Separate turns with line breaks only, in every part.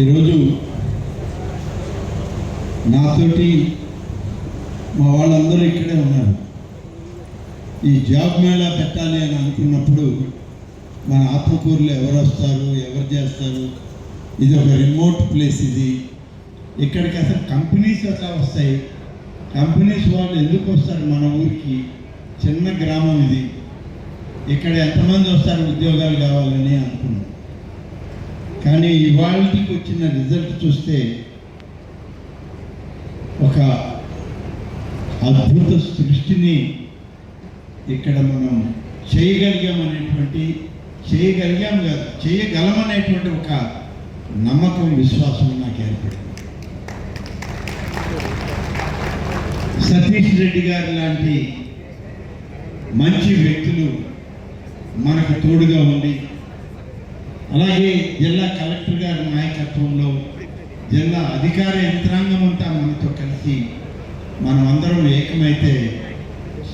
ఈరోజు నాతోటి మా వాళ్ళందరూ ఇక్కడే ఉన్నారు. ఈ జాబ్ మేళా పెట్టాలి అని అనుకున్నప్పుడు మన ఆత్మకూరులో ఎవరు వస్తారు, ఎవరు చేస్తారు, ఇది ఒక రిమోట్ ప్లేస్. ఇక్కడికి అసలు కంపెనీస్ ఎట్లా వస్తాయి, కంపెనీస్ వాళ్ళు ఎందుకు వస్తారు మన ఊరికి? చిన్న గ్రామం ఇది, ఇక్కడ ఎంతమంది వస్తారు ఉద్యోగాలు కావాలని అనుకున్నాం. కానీ ఇవాళకి వచ్చిన రిజల్ట్ చూస్తే ఒక అద్భుత సృష్టిని ఇక్కడ మనం చేయగలమనేటువంటి ఒక నమ్మకం, విశ్వాసం నాకు ఏర్పడింది. సతీష్ రెడ్డి గారు లాంటి మంచి వ్యక్తులు మనకు తోడుగా ఉండి, అలాగే జిల్లా కలెక్టర్ గారి నాయకత్వంలో జిల్లా అధికార యంత్రాంగం అంతా మనతో కలిసి మనం అందరం ఏకమైతే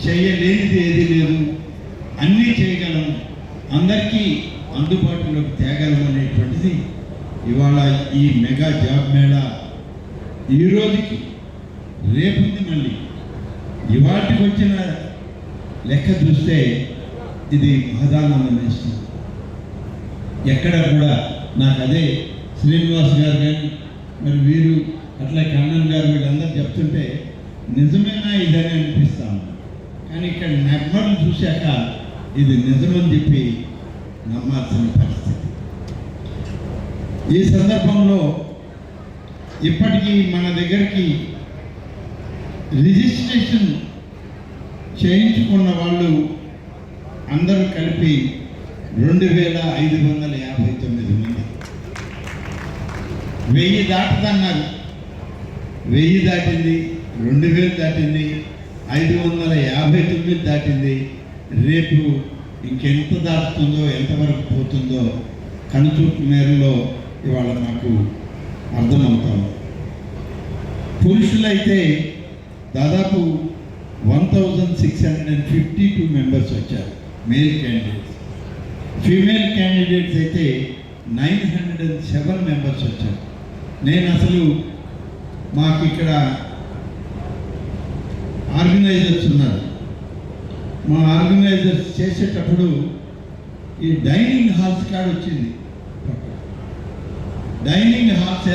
చేయలేనిది ఏది లేదు, అన్నీ చేయగలం, అందరికీ అందుబాటులోకి తేగలం అనేటువంటిది ఇవాళ ఈ మెగా జాబ్ మేళా ఈ రోజుకి రేపుంది. మళ్ళీ ఇవాటికి వచ్చిన లెక్క చూస్తే ఇది మహదానందం వేస్తుంది. ఎక్కడ కూడా నాకు అదే శ్రీనివాస్ గారు కానీ మరి వీరు అట్లా కన్నన్ గారు వీళ్ళందరూ చెప్తుంటే నిజమేనా ఇదని అనిపిస్తాను. కానీ ఇక్కడ నెంబర్లు చూశాక ఇది నిజమని చెప్పి నమ్మాల్సిన పరిస్థితి. ఈ సందర్భంలో ఇప్పటికీ మన దగ్గరికి రిజిస్ట్రేషన్ చేయించుకున్న వాళ్ళు అందరూ కలిపి 2559 మంది. 1000 దాటుతున్నారు. 1000 దాటింది, 2000 దాటింది, 559 దాటింది. రేపు ఇంకెంత దాటుతుందో, ఎంతవరకు పోతుందో కనుచూపు మేరలో ఇవాళ నాకు అర్థమవుతాము. పురుషులైతే దాదాపు 1652 మెంబర్స్ వచ్చారు, మేల్ క్యాండిడేట్స్. ఫీమేల్ క్యాండిడేట్స్ అయితే 907 మెంబర్స్ వచ్చారు. నేను అసలు మాకు ఇక్కడ ఆర్గనైజర్స్ ఉన్నారు. మా ఆర్గనైజర్స్ చేసేటప్పుడు ఈ డైనింగ్ హాల్స్ కాడ వచ్చింది. Dining halls